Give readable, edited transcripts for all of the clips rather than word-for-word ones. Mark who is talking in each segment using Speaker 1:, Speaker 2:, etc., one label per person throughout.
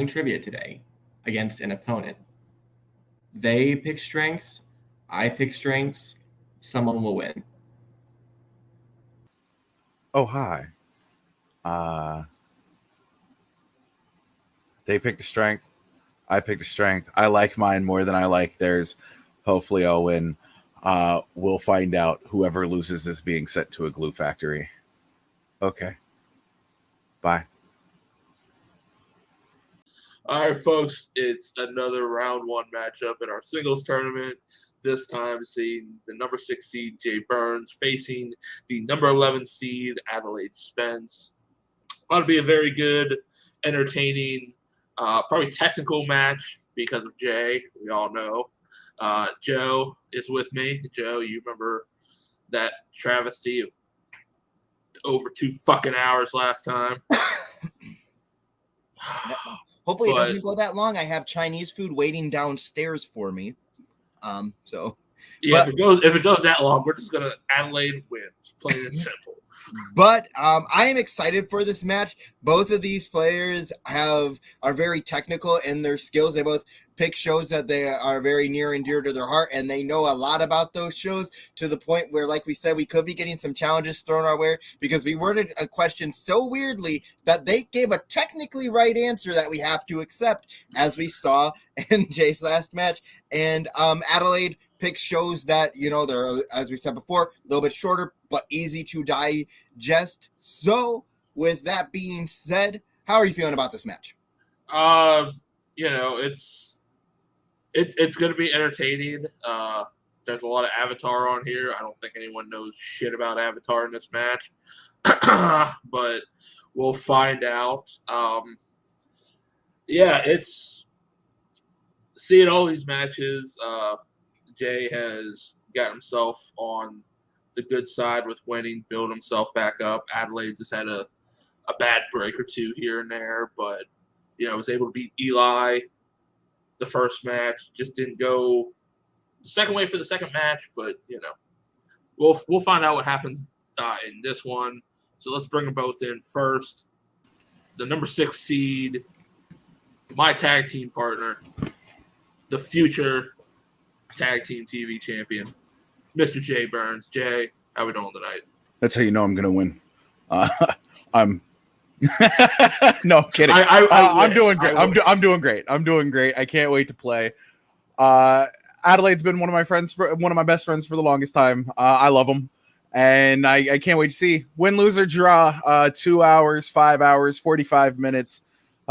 Speaker 1: playing trivia today against an opponent. They pick strengths, I pick strengths, someone will win.
Speaker 2: Oh, hi. They picked a strength. I picked a strength. I like mine more than I like theirs. Hopefully I'll win. We'll find out. Whoever loses is being sent to a glue factory. Okay. Bye.
Speaker 3: All right, folks, it's another round one matchup in our singles tournament. This time seeing the number 6 seed, Jay Burnz, facing the number 11 seed, Adelaide Spence. Ought to be a very good, entertaining, probably technical match because of Jay. We all know. Joe is with me. Joe, you remember that travesty of over 2 fucking hours last time?
Speaker 4: Hopefully it doesn't go that long. I have Chinese food waiting downstairs for me. So
Speaker 3: yeah, if it goes that long, we're just gonna Adelaide wins, plain and simple.
Speaker 4: But I am excited for this match. Both of these players are very technical in their skills. They both pick shows that they are very near and dear to their heart, and they know a lot about those shows to the point where, like we said, we could be getting some challenges thrown our way because we worded a question so weirdly that they gave a technically right answer that we have to accept, as we saw in Jay's last match. And Adelaide picks shows that, you know, they're, as we said before, a little bit shorter but easy to digest. So with that being said, how are you feeling about this match?
Speaker 3: You know, it's going to be entertaining. There's a lot of Avatar on here. I don't think anyone knows shit about Avatar in this match, but we'll find out. Yeah, it's seeing all these matches. Jay has got himself on the good side with winning, build himself back up. Adelaide just had a bad break or two here and there, but, you know, was able to beat Eli the first match. Just didn't go the second way for the second match, but, you know, we'll find out what happens in this one. So let's bring them both in first. The number 6 seed, my tag team partner, the future tag team TV champion, Mr. Jay Burnz. Jay, how we doing tonight?
Speaker 2: That's how you know I'm going to win. I'm no, I'm kidding. I'm doing great. I'm doing great. I'm doing great. I can't wait to play. Adelaide's been one of my best friends for the longest time. I love him, and I can't wait to see win, lose, or draw. 2 hours, 5 hours, 45 minutes,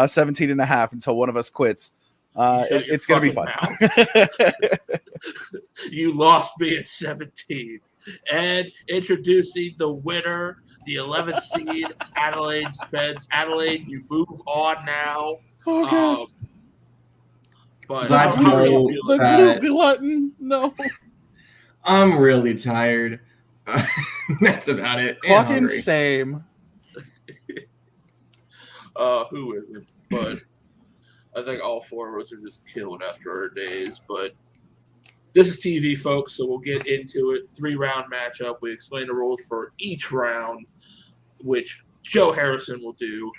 Speaker 2: 17 and a half until one of us quits. It's going to be fun.
Speaker 3: You lost me at 17. And introducing the winner, the 11th seed, Adelaide Spence. Adelaide, you move on now.
Speaker 2: Okay.
Speaker 3: But
Speaker 1: Glad to know
Speaker 2: the glue glutton. No.
Speaker 1: I'm really tired. That's about it.
Speaker 2: Fucking same.
Speaker 3: Who isn't? But I think all 4 of us are just killed after our days. But this is TV, folks, so we'll get into it. 3-round matchup. We explain the rules for each round, which Joe Harrison will do.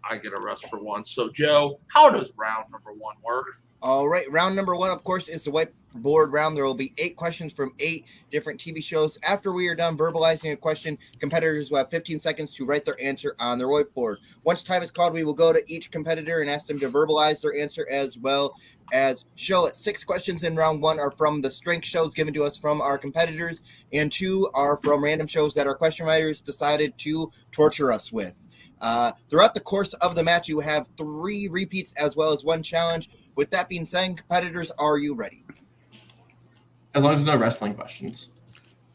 Speaker 3: I get a rest for once. So, Joe, how does round number 1 work?
Speaker 4: All right, round number 1, of course, is the whiteboard round. There will be 8 questions from 8 different TV shows. After we are done verbalizing a question, competitors will have 15 seconds to write their answer on their whiteboard. Once time is called, we will go to each competitor and ask them to verbalize their answer as well as show it. 6 questions in round 1 are from the strength shows given to us from our competitors, and 2 are from random shows that our question writers decided to torture us with. Throughout the course of the match, you have 3 repeats as well as 1 challenge. With that being said, competitors, are you ready?
Speaker 1: As long as there's no wrestling questions.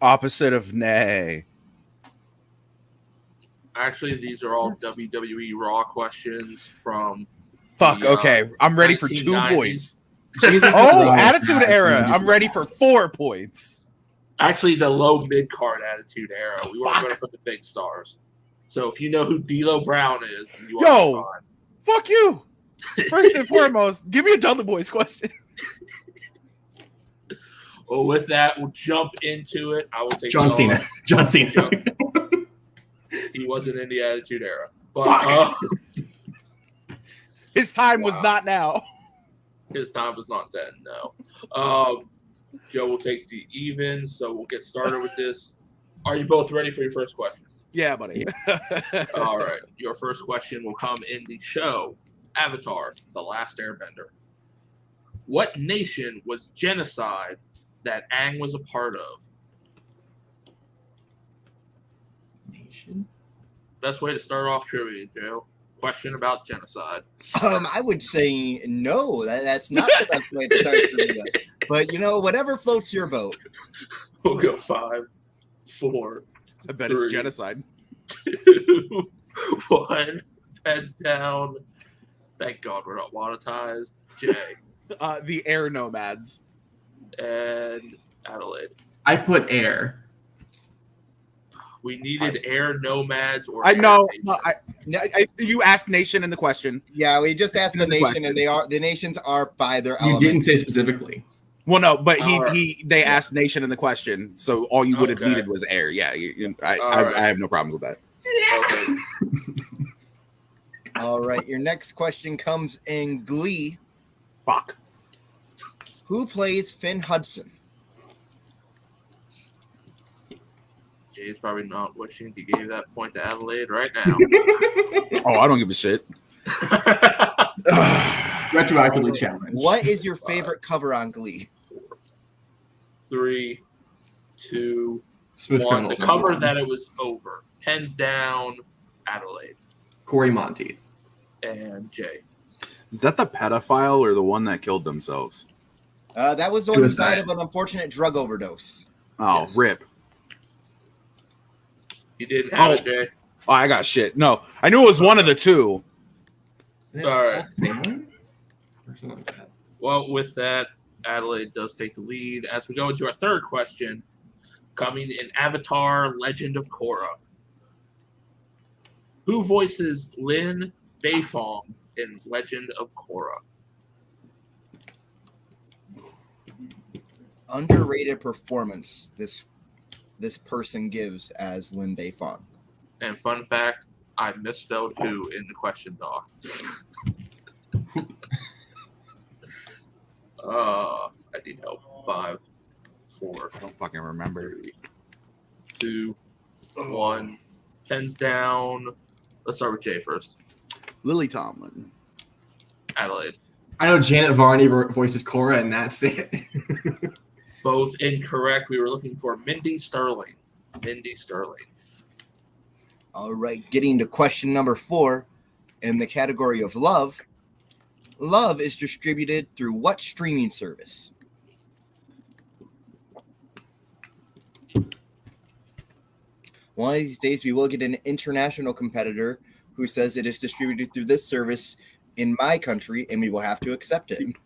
Speaker 2: Opposite of nay.
Speaker 3: Actually, these are all WWE Raw questions from...
Speaker 2: Fuck, okay. I'm ready for 2 points.
Speaker 1: Jesus
Speaker 2: Attitude Era. I'm ready for 4 points.
Speaker 3: Actually, the low mid-card Attitude Era. We weren't going to put the big stars. So if you know who D'Lo Brown is, you are fine.
Speaker 2: Fuck you. First and foremost, give me a Dudley Boys question.
Speaker 3: Well, with that, we'll jump into it. I will take
Speaker 1: John Cena. John Cena.
Speaker 3: He wasn't in the Attitude Era. But
Speaker 2: His time was not now.
Speaker 3: His time was not then, no. Joe will take the even, so we'll get started with this. Are you both ready for your first question?
Speaker 2: Yeah, buddy.
Speaker 3: All right. Your first question will come in the show Avatar, The Last Airbender. What nation was genocide that Aang was a part of?
Speaker 1: Nation?
Speaker 3: Best way to start off trivia, Joe. Question about genocide.
Speaker 4: I would say no. That's not the best way to start trivia. But whatever floats your boat.
Speaker 3: We'll go 5, 4.
Speaker 2: I bet
Speaker 3: 3,
Speaker 2: it's genocide.
Speaker 3: 2, 1. Heads down. Thank God we're not monetized. Jay.
Speaker 2: The air nomads.
Speaker 3: And Adelaide.
Speaker 1: I put air.
Speaker 3: We needed air nomads or
Speaker 2: I know.
Speaker 3: nation.
Speaker 2: You asked nation in the question.
Speaker 4: Yeah, we just asked the
Speaker 2: In the
Speaker 4: nation, and the nations are by their
Speaker 1: You
Speaker 4: elements.
Speaker 1: didn't say specifically.
Speaker 2: Well, no, but
Speaker 3: Alright.
Speaker 2: they asked nation in the question, so all you would have
Speaker 3: Okay.
Speaker 2: needed was air. Yeah,
Speaker 3: Alright.
Speaker 2: I have no problem with that.
Speaker 3: Okay.
Speaker 4: All right, your next question comes in Glee.
Speaker 2: Fuck.
Speaker 4: Who plays Finn Hudson?
Speaker 3: Jay's probably not wishing he gave that point to Adelaide right now.
Speaker 2: Oh, I don't give a shit.
Speaker 1: Retroactively challenged.
Speaker 4: What is your favorite cover on Glee?
Speaker 3: 3, 2,
Speaker 1: Smooth
Speaker 3: 1.
Speaker 1: Criminal
Speaker 3: The
Speaker 1: number
Speaker 3: cover
Speaker 1: one.
Speaker 3: that it was over. Pens down, Adelaide
Speaker 1: Corey Monteith.
Speaker 3: and Jay.
Speaker 2: Is that the pedophile or the one that killed themselves?
Speaker 4: That was the one who
Speaker 1: Suicide.
Speaker 4: died of an unfortunate drug overdose.
Speaker 2: Oh,
Speaker 3: Yes.
Speaker 2: rip.
Speaker 3: You didn't have
Speaker 2: Oh.
Speaker 3: it, Jay.
Speaker 2: Oh, I got shit. No, I knew it was one of the two.
Speaker 1: It's
Speaker 3: All right.
Speaker 1: called Salem? Or something like that.
Speaker 3: Well, with that, Adelaide does take the lead. As we go into our third question, coming in Avatar Legend of Korra. Who voices Lynn Beifong in Legend of Korra?
Speaker 4: Underrated performance this person gives as Lin Beifong.
Speaker 3: And fun fact, I misspelled who in the question doc. I need help. 5, 4,
Speaker 2: I don't fucking remember.
Speaker 3: 3, 2, 1. Pens down. Let's start with Jay first.
Speaker 2: Lily Tomlin.
Speaker 3: Adelaide.
Speaker 1: I know Janet Varney voices Korra, and that's it.
Speaker 3: Both incorrect. We were looking for Mindy Sterling. Mindy Sterling.
Speaker 4: All right, getting to question number 4 in the category of love. Love is distributed through what streaming service? One of these days, we will get an international competitor who says it is distributed through this service in my country, and we will have to accept it.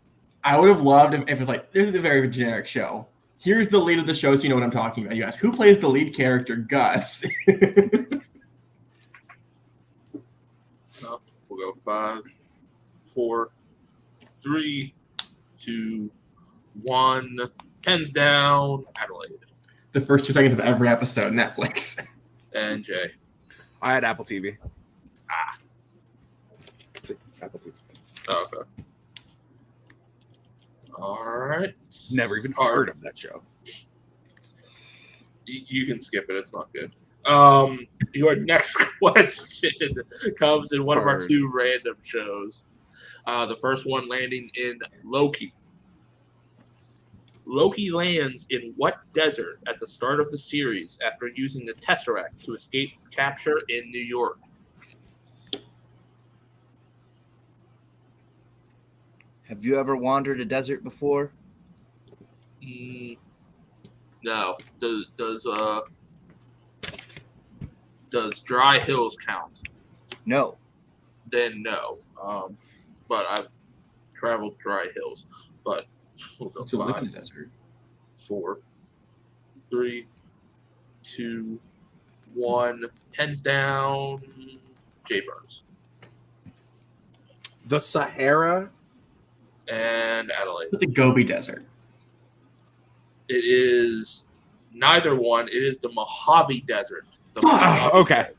Speaker 1: I would have loved if it was like, this is a very generic show. Here's the lead of the show, so you know what I'm talking about. You ask, who plays the lead character, Gus?
Speaker 3: We'll go 5, 4, 3, 2, 1. Pens down. Adelaide.
Speaker 1: The first 2 seconds of every episode, Netflix.
Speaker 3: And Jay.
Speaker 2: I had Apple TV.
Speaker 1: Apple TV.
Speaker 3: Oh, okay. All right.
Speaker 2: Never even
Speaker 3: All right.
Speaker 2: heard of that show.
Speaker 3: You can skip it. It's not good. Your next question comes in one of our
Speaker 2: Bird.
Speaker 3: 2 random shows. The first one landing in Loki. Loki lands in what desert at the start of the series after using the Tesseract to escape capture in New York?
Speaker 4: Have you ever wandered a desert before?
Speaker 3: No. Does Dry Hills count?
Speaker 4: No.
Speaker 3: Then no. But I've traveled Dry Hills. But we'll go
Speaker 1: To live in
Speaker 3: 5,
Speaker 1: the desert.
Speaker 3: 4, 3, 2, 1. Pens down. Jay Burnz.
Speaker 2: The Sahara.
Speaker 3: And Adelaide.
Speaker 1: The Gobi Desert.
Speaker 3: It is neither one. It is the Mojave Desert. The
Speaker 2: Ah,
Speaker 3: Mojave
Speaker 2: okay.
Speaker 3: Desert.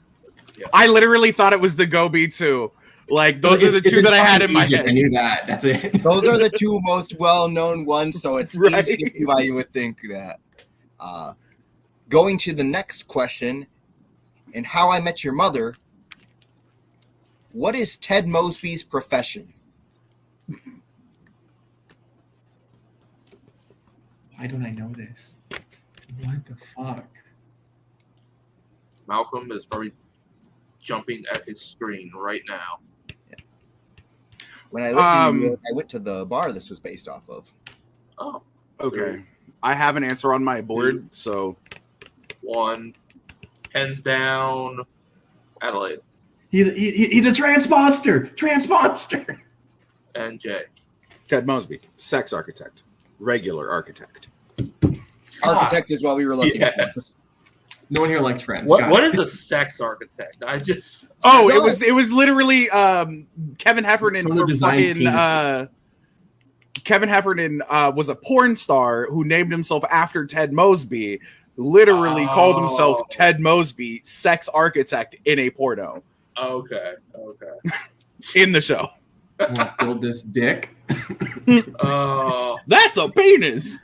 Speaker 3: Yeah.
Speaker 2: I literally thought it was the Gobi too. Like those are the two that I had in my
Speaker 1: Egypt,
Speaker 2: head.
Speaker 1: I knew that. That's it.
Speaker 4: Those are the two most well-known ones, so it's
Speaker 2: Right.
Speaker 4: easy why you would think that. Going to the next question, in How I Met Your Mother, what is Ted Mosby's profession?
Speaker 1: Why don't I know this? What the fuck?
Speaker 3: Malcolm is probably jumping at his screen right now.
Speaker 4: When I lived in New York, I went to the bar this was based off of.
Speaker 3: Oh,
Speaker 2: Okay. I have an answer on my board, so
Speaker 3: 1. Hands down, Adelaide.
Speaker 1: He's a trans monster. Trans monster.
Speaker 3: And Jay.
Speaker 2: Ted Mosby, sex architect, regular architect.
Speaker 4: Architect is what we were looking at.
Speaker 3: Yes.
Speaker 1: No one here likes Friends.
Speaker 3: What is a sex architect? I just
Speaker 2: It was literally Kevin Heffernan
Speaker 1: Someone
Speaker 2: from
Speaker 1: designed
Speaker 2: fucking Kevin Heffernan was a porn star who named himself after Ted Mosby. Literally called himself Ted Mosby, sex architect in a porno.
Speaker 3: Okay.
Speaker 2: In the show.
Speaker 1: I want to build this dick.
Speaker 2: That's a penis.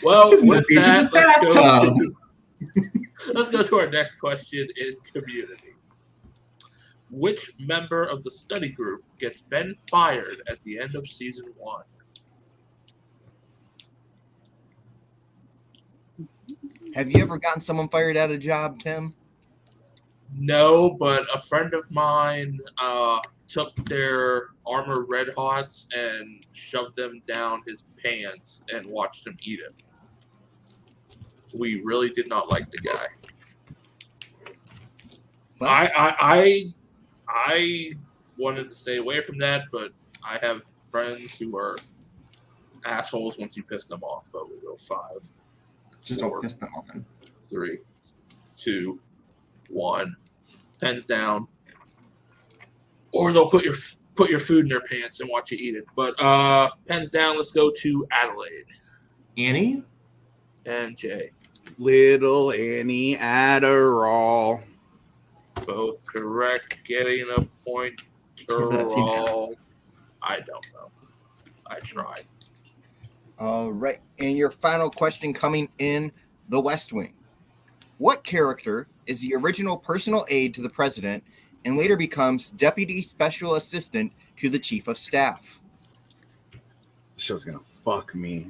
Speaker 3: Well,
Speaker 1: This is
Speaker 3: with
Speaker 1: the beach in
Speaker 3: that,
Speaker 1: the
Speaker 3: let's go to our next question in community. Which member of the study group gets Ben fired at the end of season 1?
Speaker 4: Have you ever gotten someone fired at a job, Tim?
Speaker 3: No, but a friend of mine took their Armor Red Hots and shoved them down his pants and watched him eat it. We really did not like the guy.
Speaker 4: Well,
Speaker 3: I wanted to stay away from that, but I have friends who are assholes once you piss them off. But we'll go 5,
Speaker 1: Just
Speaker 3: 4,
Speaker 1: don't piss them on.
Speaker 3: 3, 2, 1. Pens down, or they'll put your food in their pants and watch you eat it. But pens down. Let's go to Adelaide
Speaker 1: Annie?
Speaker 3: and Jay.
Speaker 2: Little Annie Adderall.
Speaker 3: Both correct. Getting a point. All. I don't know. I tried.
Speaker 4: All right. And your final question coming in, The West Wing. What character is the original personal aide to the president and later becomes deputy special assistant to the chief of staff?
Speaker 2: This show's gonna fuck me.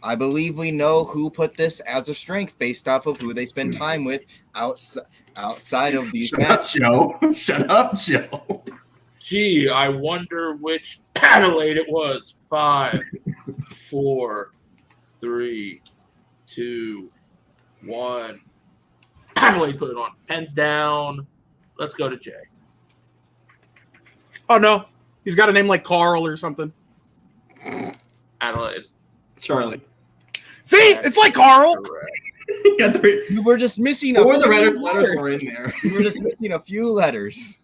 Speaker 4: I believe we know who put this as a strength based off of who they spend time with outside of these matches.
Speaker 1: Shut up, Joe.
Speaker 3: Gee, I wonder which Adelaide it was. 5, 4, 3, 2, 1. Adelaide put it on. Pens down. Let's go to Jay.
Speaker 2: Oh no, he's got a name like Carl or something.
Speaker 3: Adelaide.
Speaker 1: Charlie.
Speaker 2: See, it's like Carl.
Speaker 1: Got 3.
Speaker 4: You were just missing
Speaker 1: Or the letters were in there.
Speaker 4: You were just missing a few letters.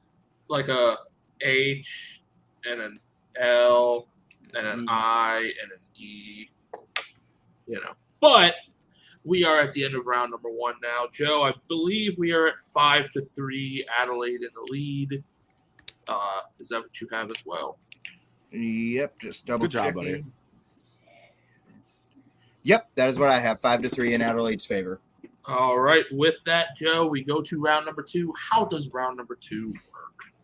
Speaker 3: Like a H and an L and an I and an E. You know. But we are at the end of round number 1 now. Joe, I believe we are at 5-3. Adelaide in the lead. Is that what you have as well?
Speaker 4: Yep, just double
Speaker 2: Good job,
Speaker 4: checking.
Speaker 2: buddy.
Speaker 4: Yep, that is what I have. 5-3 in Adelaide's favor.
Speaker 3: All right. With that, Joe, we go to round number 2. How does round number 2 work?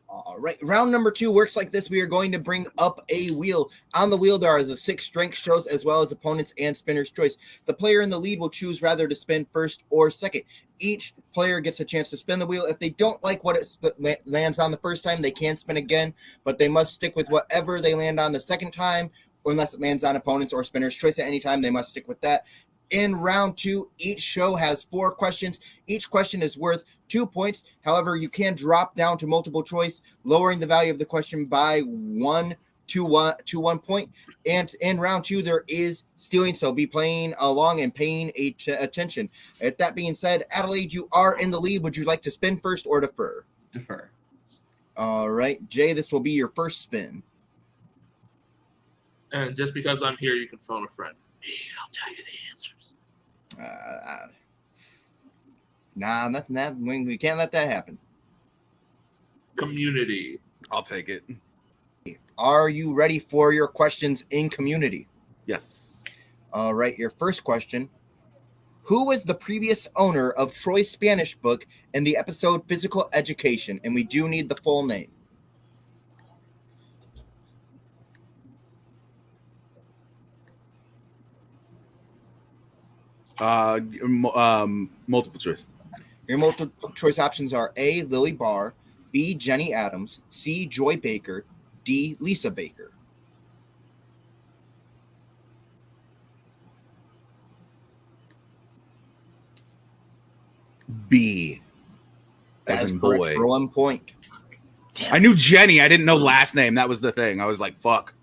Speaker 4: All right, round number 2 works like this. We are going to bring up a wheel. On the wheel, there are the 6 strength shows as well as opponents and spinner's choice. The player in the lead will choose rather to spin first or second. Each player gets a chance to spin the wheel. If they don't like what it lands on the first time, they can spin again, but they must stick with whatever they land on the second time, unless it lands on opponents or spinner's choice at any time. They must stick with that. In round 2, each show has 4 questions. Each question is worth 2 points. However, you can drop down to multiple choice, lowering the value of the question by 1 to 1 point. And in round 2, there is stealing, so be playing along and paying attention. With that being said, Adelaide, you are in the lead. Would you like to spin first or defer?
Speaker 1: Defer.
Speaker 4: All right, Jay, this will be your first spin.
Speaker 3: And just because I'm here, you can phone a friend. I'll tell you the answers.
Speaker 4: Nah, nothing that we can't let that happen.
Speaker 3: Community.
Speaker 2: I'll take it.
Speaker 4: Are you ready for your questions in community?
Speaker 2: Yes.
Speaker 4: All right, your first question. Who was the previous owner of Troy's Spanish book in the episode Physical Education? And we do need the full name.
Speaker 2: Multiple choice.
Speaker 4: Your multiple choice options are A, Lily Barr, B, Jenny Adams, C, Joy Baker, D, Lisa Baker.
Speaker 2: B.
Speaker 4: That
Speaker 2: As
Speaker 4: is
Speaker 2: in
Speaker 4: correct
Speaker 2: boy.
Speaker 4: for 1 point.
Speaker 2: I knew Jenny. I didn't know last name. That was the thing. I was like, fuck.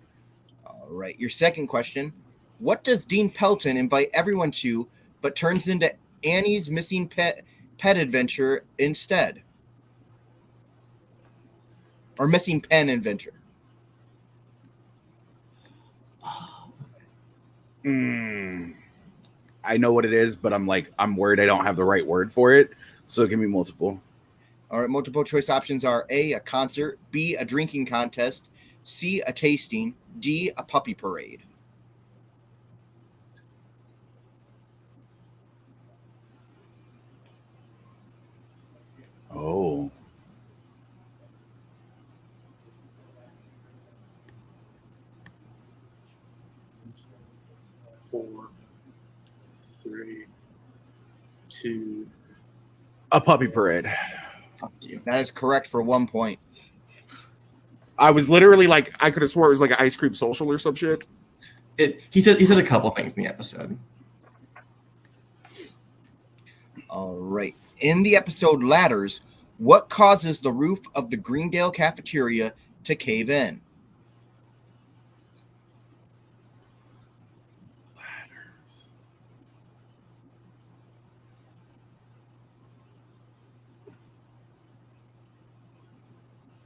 Speaker 4: All right, your second question. What does Dean Pelton invite everyone to, but turns into Annie's missing pet adventure instead? Or missing pen adventure?
Speaker 2: I know what it is, but I'm worried I don't have the right word for it. So give me multiple.
Speaker 4: All right, multiple choice options are A, a concert, B, a drinking contest, C, a tasting, D, a puppy parade.
Speaker 2: Oh.
Speaker 3: Four, three, two.
Speaker 2: A puppy parade.
Speaker 1: Fuck you.
Speaker 4: That is correct for 1 point.
Speaker 2: I was literally like, I could have swore it was like an ice cream social or some shit.
Speaker 1: He says a couple things in the episode.
Speaker 4: All right. In the episode Ladders, what causes the roof of the Greendale cafeteria to cave in?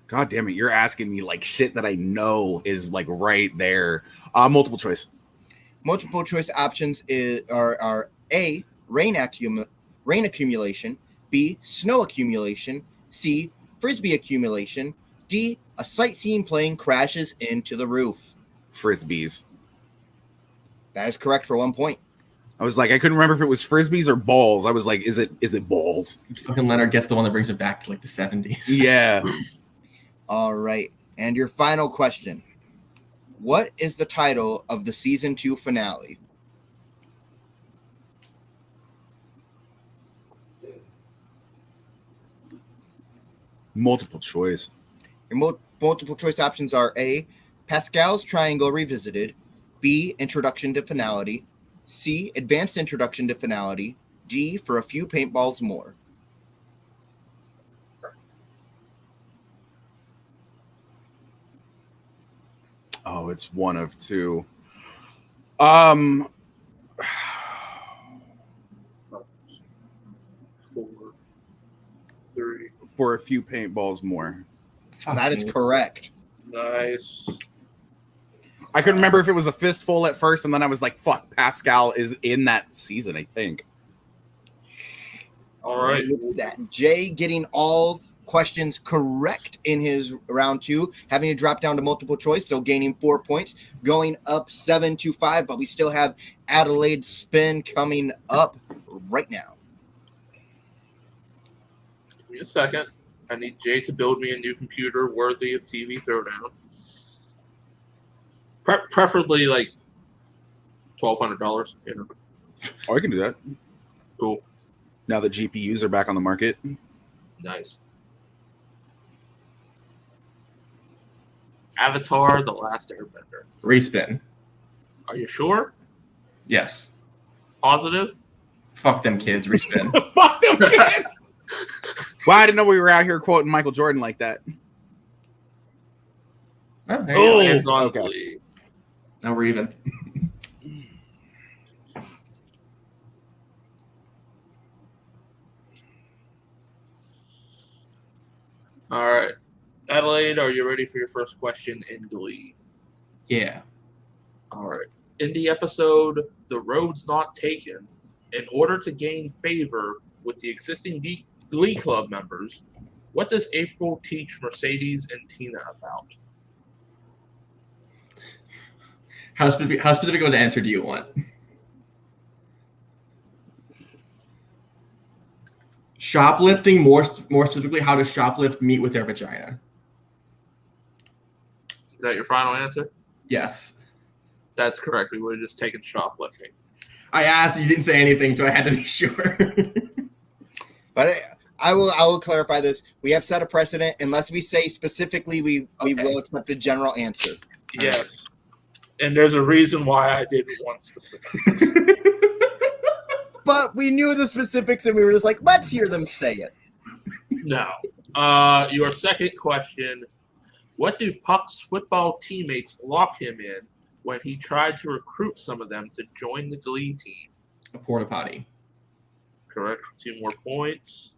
Speaker 2: God damn it. You're asking me like shit that I know is like right there. Multiple choice.
Speaker 4: Multiple choice options are A, rain accumulation, B, snow accumulation, C, frisbee accumulation, D, a sightseeing plane crashes into the roof.
Speaker 2: Frisbees.
Speaker 4: That is correct for 1 point.
Speaker 2: I was like, I couldn't remember if it was frisbees or balls. I was like, is it balls?
Speaker 1: Fucking Leonard gets the one that brings it back to like the 70s.
Speaker 2: Yeah.
Speaker 4: All right. And your final question. What is the title of the season 2 finale?
Speaker 2: Multiple choice.
Speaker 4: Your multiple choice options are A, Pascal's Triangle Revisited, B, Introduction to Finality, C, Advanced Introduction to Finality, D, For a Few Paintballs More.
Speaker 2: Oh, it's one of two. 4,
Speaker 3: 3.
Speaker 2: For a few paintballs more.
Speaker 4: That is correct.
Speaker 3: Nice.
Speaker 2: I couldn't remember if it was a fistful at first, and then I was like, fuck, Pascal is in that season, I think.
Speaker 3: All right.
Speaker 4: That Jay getting all questions correct in his round 2, having to drop down to multiple choice, so gaining 4 points, going up 7-5, but we still have Adelaide spin coming up right now.
Speaker 3: Give me a second. I need Jay to build me a new computer worthy of TV Throwdown. Preferably like $1,200. You know.
Speaker 2: Oh, I can do that.
Speaker 3: Cool.
Speaker 2: Now that GPUs are back on the market.
Speaker 3: Nice. Avatar: The Last Airbender.
Speaker 1: Respin.
Speaker 3: Are you sure?
Speaker 1: Yes.
Speaker 3: Positive?
Speaker 1: Fuck them kids. Respin.
Speaker 2: Fuck them kids. Well, I didn't know we were out here quoting Michael Jordan like that.
Speaker 1: Oh, there you go.
Speaker 3: Hands on
Speaker 2: okay.
Speaker 3: Glee.
Speaker 1: Now we're even.
Speaker 3: All right. Adelaide, are you ready for your first question in Glee?
Speaker 1: Yeah.
Speaker 3: All right. In the episode The Road's Not Taken, in order to gain favor with the existing Glee Club members, What does April teach Mercedes and Tina about?
Speaker 1: How specific of an answer do you want? Shoplifting, more specifically, how to shoplift meat with their vagina.
Speaker 3: Is that your final answer?
Speaker 1: Yes.
Speaker 3: That's correct. We would have just taken shoplifting.
Speaker 1: I asked, you didn't say anything, so I had to be sure.
Speaker 4: But I will clarify this. We have set a precedent. Unless we say specifically, we will accept a general answer.
Speaker 3: Yes. And there's a reason why I didn't want specifics.
Speaker 4: But we knew the specifics, and we were just like, let's hear them say it.
Speaker 3: No. Your second question, what do Puck's football teammates lock him in when he tried to recruit some of them to join the Glee team?
Speaker 1: A porta potty.
Speaker 3: Correct. 2 more points.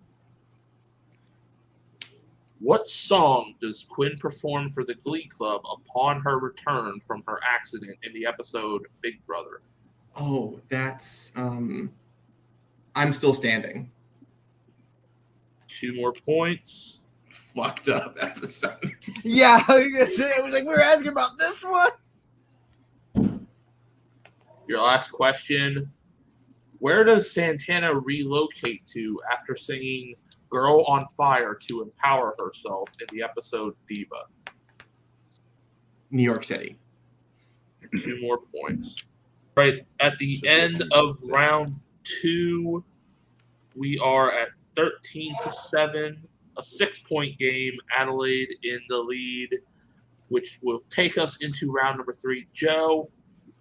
Speaker 3: What song does Quinn perform for the Glee Club upon her return from her accident in the episode Big Brother?
Speaker 1: Oh, that's I'm Still Standing.
Speaker 3: 2 more points.
Speaker 1: Fucked up episode.
Speaker 4: Yeah, it was like we were asking about this one.
Speaker 3: Your last question. Where does Santana relocate to after singing Girl on Fire to empower herself in the episode Diva?
Speaker 1: New York City.
Speaker 3: 2 more points. Right at the end of round 2, we are at 13-7, a 6-point game. Adelaide in the lead, which will take us into round number 3. Joe,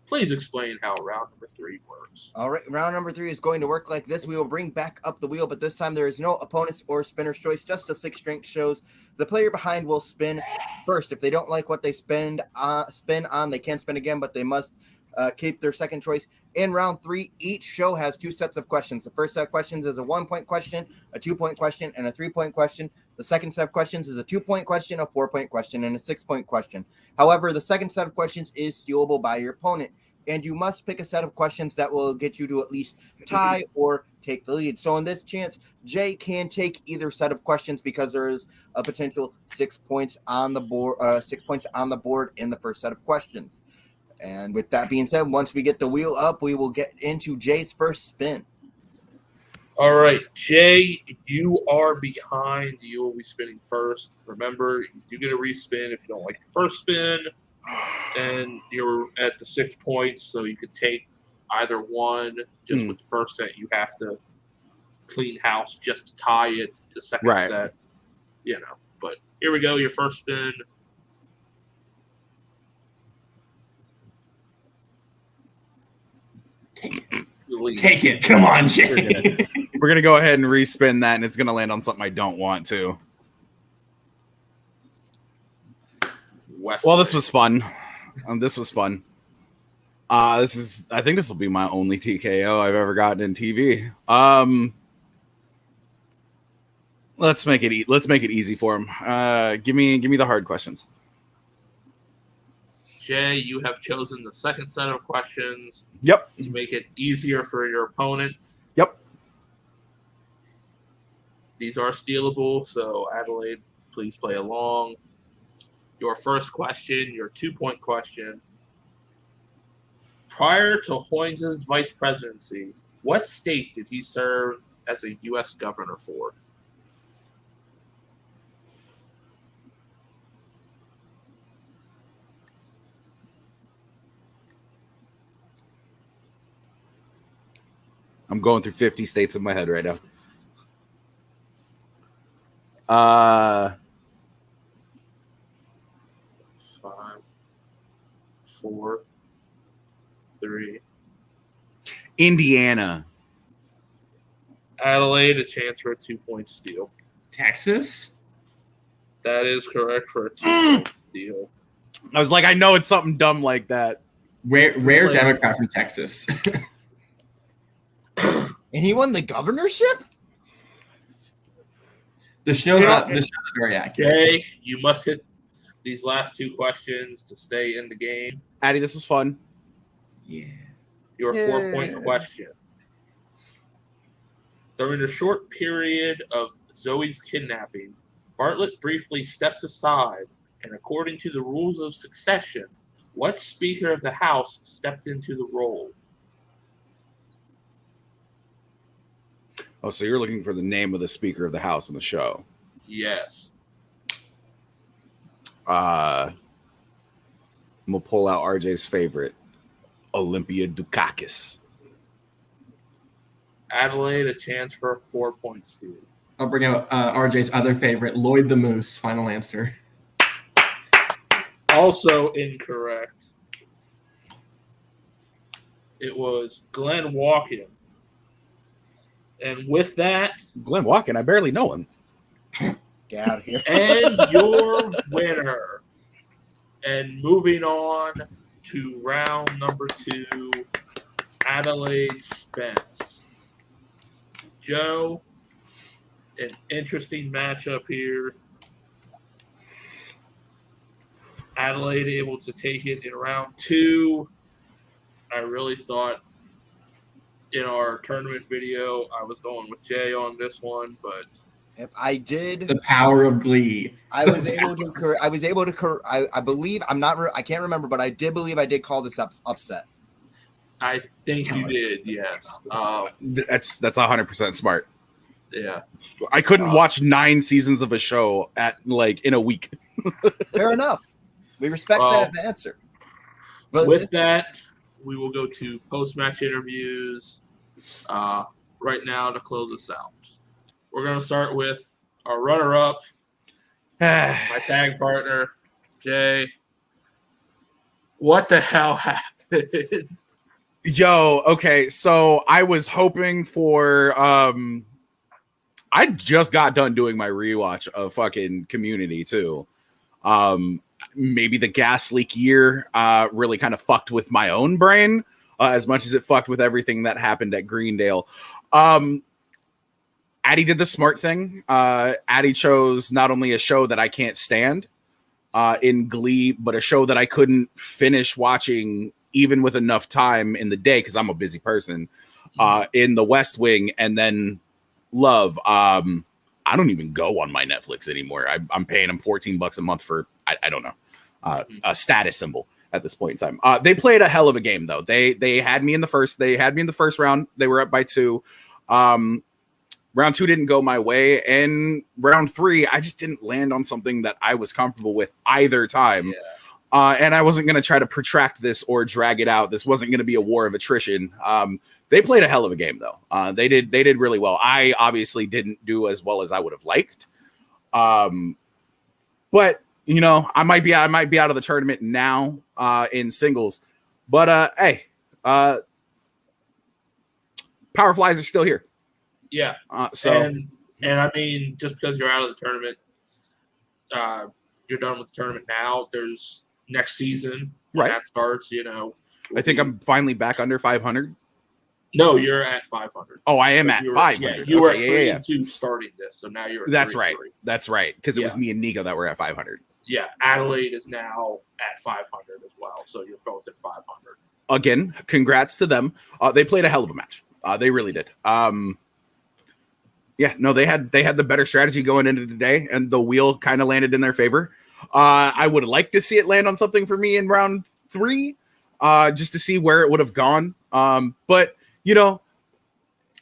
Speaker 3: please explain how round number 3 works.
Speaker 4: All right, round number 3 is going to work like this. We will bring back up the wheel, but this time there is no opponent's or spinner's choice, just the 6 strength shows. The player behind will spin first. If they don't like what they spin on, they can spin again, but they must keep their second choice. In round 3, each show has 2 sets of questions. The first set of questions is a 1-point question, a 2-point question, and a 3-point question. The second set of questions is a 2-point question, a 4-point question, and a 6-point question. However, the second set of questions is stealable by your opponent, and you must pick a set of questions that will get you to at least tie or take the lead. So in this chance, Jay can take either set of questions because there is a potential 6 points on the board. 6 points on the board in the first set of questions. And with that being said, once we get the wheel up, we will get into Jay's first spin.
Speaker 3: All right, Jay, you are behind. You will be spinning first. Remember, you do get a respin if you don't like your first spin. And you're at the 6 points, so you could take either one. Just with the first set, you have to clean house just to tie it. The second set, But here we go, your first spin.
Speaker 1: Take it. Come on, Jay.
Speaker 2: We're going to go ahead and respin that, and it's going to land on something I don't want to. Well, this was fun. I think this will be my only TKO I've ever gotten in TV. Let's make it easy for him. Give me the hard questions.
Speaker 3: Jay, you have chosen the second set of questions.
Speaker 2: Yep.
Speaker 3: To make it easier for your opponent.
Speaker 2: Yep.
Speaker 3: These are stealable, so Adelaide, please play along. Your first question, your 2-point question. Prior to Hoynes' vice presidency, what state did he serve as a U.S. governor for?
Speaker 2: I'm going through 50 states in my head right now.
Speaker 3: 5, 4, 3.
Speaker 2: Indiana.
Speaker 3: Adelaide, a chance for a 2-point steal.
Speaker 1: Texas?
Speaker 3: That is correct for a 2-point steal.
Speaker 2: I was like, I know it's something dumb like that.
Speaker 1: Rare Democrat from Texas.
Speaker 4: And he won the governorship?
Speaker 1: The show's not very accurate.
Speaker 3: Jay, you must hit these last 2 questions to stay in the game.
Speaker 2: Addie, this was fun.
Speaker 1: Yeah.
Speaker 3: Your 4-point question. During the short period of Zoe's kidnapping, Bartlett briefly steps aside, and according to the rules of succession, what Speaker of the House stepped into the role?
Speaker 2: Oh, so you're looking for the name of the Speaker of the House in the show?
Speaker 3: Yes.
Speaker 2: I'm gonna pull out RJ's favorite, Olympia Dukakis.
Speaker 3: Adelaide, a chance for a 4-point steal.
Speaker 1: I'll bring out RJ's other favorite, Lloyd the Moose. Final answer.
Speaker 3: Also incorrect. It was Glenn Walken. And with that,
Speaker 2: Glenn Walken, I barely know him.
Speaker 4: Get out of here.
Speaker 3: and your winner. And moving on to round number 2, Adelaide Spence. Joe, an interesting matchup here. Adelaide able to take it in round 2. I really thought in our tournament video I was going with Jay on this one, but
Speaker 4: If I did,
Speaker 1: The power of Glee.
Speaker 4: I was able to. I believe I'm not. I can't remember, but I did believe I did call this upset.
Speaker 3: I think you did. Yes.
Speaker 2: That's 100% smart.
Speaker 3: Yeah.
Speaker 2: I couldn't watch 9 seasons of a show in a week.
Speaker 4: Fair enough. We respect that answer. But
Speaker 3: with that, we will go to post-match interviews right now to close this out. We're going to start with our runner-up, my tag partner, Jay. What the hell happened?
Speaker 2: Yo, okay, so I was hoping for I just got done doing my rewatch of fucking Community too. Maybe the gas leak year really kind of fucked with my own brain as much as it fucked with everything that happened at Greendale. Addie did the smart thing. Addie chose not only a show that I can't stand in Glee, but a show that I couldn't finish watching even with enough time in the day because I'm a busy person in The West Wing, and then Love. I don't even go on my Netflix anymore. I'm paying them $14 a month for I don't know a status symbol at this point in time. They played a hell of a game though. They had me in the first. They had me in the first round. They were up by 2. Round 2 didn't go my way, and round 3 I just didn't land on something that I was comfortable with either time. Yeah. And I wasn't going to try to protract this or drag it out. This wasn't going to be a war of attrition. They played a hell of a game, though. They did really well. I obviously didn't do as well as I would have liked. But you know, I might be out of the tournament now in singles. But hey, Power Flies are still here.
Speaker 3: Yeah. And I mean, just because you're out of the tournament, you're done with the tournament now. There's next season when that starts. You know,
Speaker 2: I think I'm finally back under 500.
Speaker 3: No, you're at 500.
Speaker 2: Oh, I am at 500.
Speaker 3: Yeah, you were at 3-2 starting this, so now you're at
Speaker 2: That's
Speaker 3: 3-3.
Speaker 2: right. That's right. Because it was me and Nico that were at 500.
Speaker 3: Yeah, Adelaide is now at 500 as well, so you're both at 500.
Speaker 2: Again, congrats to them. They played a hell of a match. They really did. Yeah, no, they had the better strategy going into today, and the wheel kind of landed in their favor. I would like to see it land on something for me in round 3, just to see where it would have gone. But you know,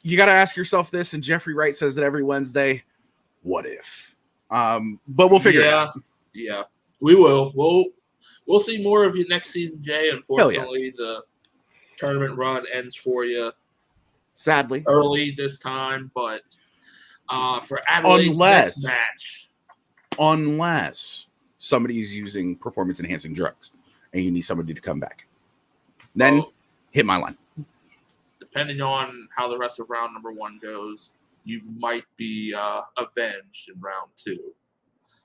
Speaker 2: you got to ask yourself this, and Jeffrey Wright says that every Wednesday. What if? But we'll figure it out.
Speaker 3: Yeah, we will. We'll see more of you next season, Jay. Unfortunately, the tournament run ends for you
Speaker 2: sadly
Speaker 3: early this time, but for Adelaide's next match,
Speaker 2: unless somebody's using performance-enhancing drugs and you need somebody to come back, then hit my line.
Speaker 3: Depending on how the rest of round number 1 goes, you might be avenged in round 2.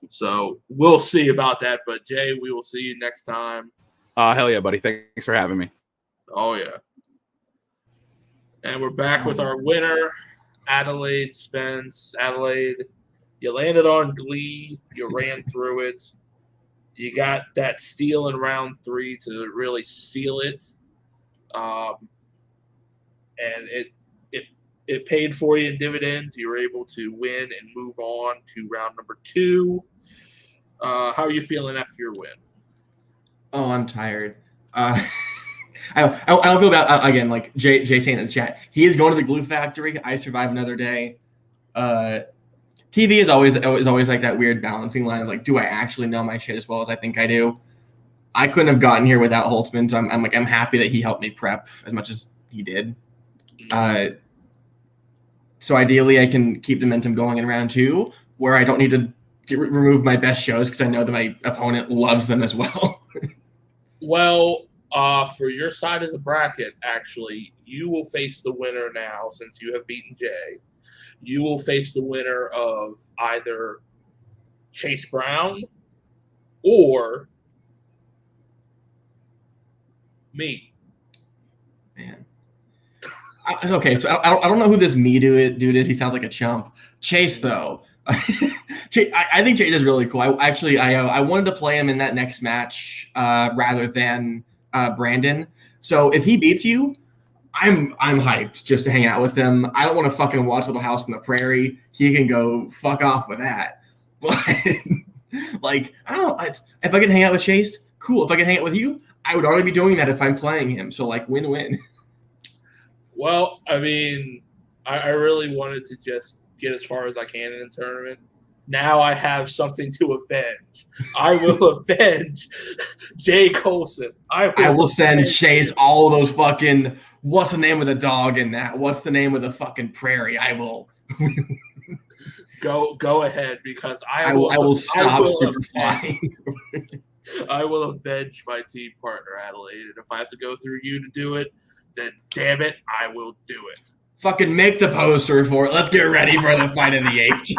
Speaker 3: So we'll see about that. But Jay, we will see you next time.
Speaker 2: Hell yeah, buddy. Thanks for having me.
Speaker 3: Oh, yeah. And we're back with our winner, Adelaide Spence. Adelaide, you landed on Glee. You ran through it. You got that steal in round 3 to really seal it. And it paid for you in dividends. You were able to win and move on to round number 2. How are you feeling after your win?
Speaker 1: Oh, I'm tired. I don't feel about again, like Jay saying in the chat. He is going to the glue factory. I survive another day. TV is always like that weird balancing line of like, do I actually know my shit as well as I think I do? I couldn't have gotten here without Holtzman, so I'm happy that he helped me prep as much as he did. So ideally, I can keep the momentum going in round 2, where I don't need to remove my best shows because I know that my opponent loves them as well.
Speaker 3: Well, for your side of the bracket, actually, you will face the winner now since you have beaten Jay. You will face the winner of either Chase Brown or me.
Speaker 1: Man. Okay, so I don't know who this me dude is. He sounds like a chump. Chase, though. I think Chase is really cool. I wanted to play him in that next match rather than Brandon. So if he beats you, I'm hyped just to hang out with him. I don't want to fucking watch Little House on the Prairie. He can go fuck off with that. But like, I don't know. If I could hang out with Chase, cool. If I could hang out with you, I would already be doing that if I'm playing him. So like, win-win.
Speaker 3: Well, I mean, I really wanted to just get as far as I can in the tournament. Now I have something to avenge. I will avenge Jay Colson. I
Speaker 1: will send Chase all those fucking, what's the name of the dog in that? What's the name of the fucking prairie? I will.
Speaker 3: Go ahead, because I
Speaker 1: will stop Superfly.
Speaker 3: I will avenge my team partner, Adelaide. And if I have to go through you to do it, then damn it, I will do it.
Speaker 1: Fucking make the poster for it. Let's get ready for the fight of the ages.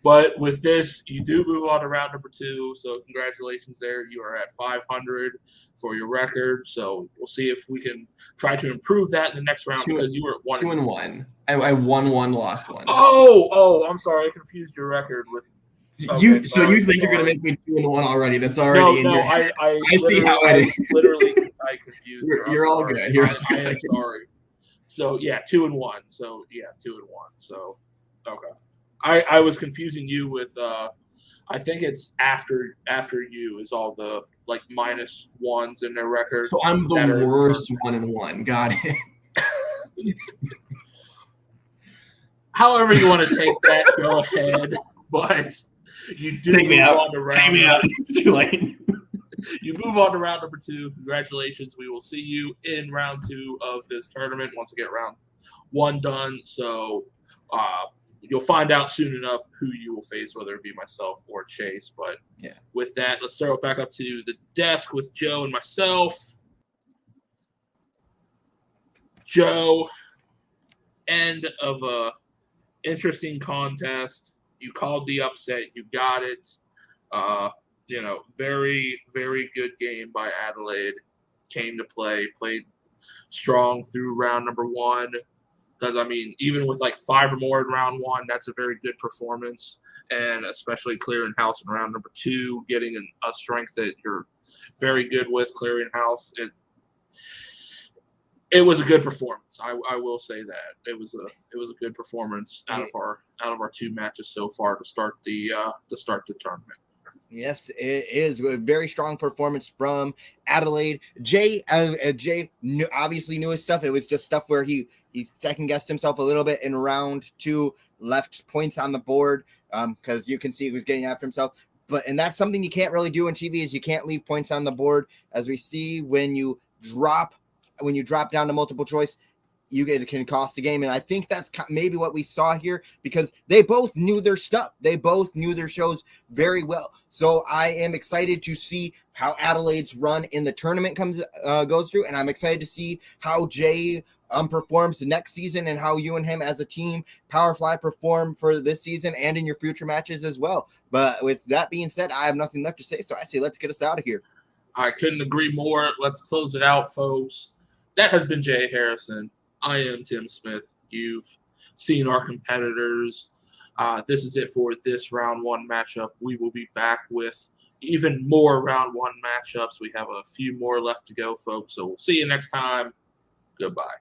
Speaker 3: But with this, you do move on to round number 2. So congratulations there. You are at 500 for your record. So we'll see if we can try to improve that in the next round, because you were at
Speaker 1: 2-1. I won 1, lost 1.
Speaker 3: Oh, I'm sorry. I confused your record with.
Speaker 1: Okay, you think you're gonna make me 2-1 already? That's already in your head. I see how it is.
Speaker 3: Literally, I confused.
Speaker 1: You're all good.
Speaker 3: I am sorry. So yeah, 2-1. So yeah, 2-1. So okay. I was confusing you with I think it's after you is all the like -1s in their record.
Speaker 1: So I'm the worst 1-1. Got it.
Speaker 3: However you want to take that, go ahead. But you do
Speaker 1: take me out.
Speaker 3: Take
Speaker 1: me out. It's too late.
Speaker 3: You move on to round number 2. Congratulations. We will see you in round 2 of this tournament once we get round 1 done. So you'll find out soon enough who you will face, whether it be myself or Chase. But
Speaker 1: yeah,
Speaker 3: with that, let's throw it back up to the desk with Joe and myself. Joe, end of a interesting contest. You called the upset. You got it. Very, very good game by Adelaide. Came to play, played strong through round number 1. Because, I mean, even with like 5 or more in round 1, that's a very good performance. And especially clearing house in round number 2, getting a strength that you're very good with, clearing house. It was a good performance. I will say that it was a good performance out of our 2 matches so far to start the tournament.
Speaker 4: Yes, it is a very strong performance from Adelaide. Jay obviously knew his stuff. It was just stuff where he second guessed himself a little bit in round 2, left points on the board because you can see he was getting after himself. And that's something you can't really do on TV, is you can't leave points on the board. As we see, when you drop down to multiple choice, it can cost a game. And I think that's maybe what we saw here, because they both knew their stuff. They both knew their shows very well. So I am excited to see how Adelaide's run in the tournament goes through. And I'm excited to see how Jay performs the next season, and how you and him as a team, Powerfly, perform for this season and in your future matches as well. But with that being said, I have nothing left to say. So I say, let's get us out of here.
Speaker 3: I couldn't agree more. Let's close it out, folks. That has been Jay Harrison. I am Tim Smith. You've seen our competitors. This is it for this round 1 matchup. We will be back with even more round 1 matchups. We have a few more left to go, folks. So we'll see you next time. Goodbye.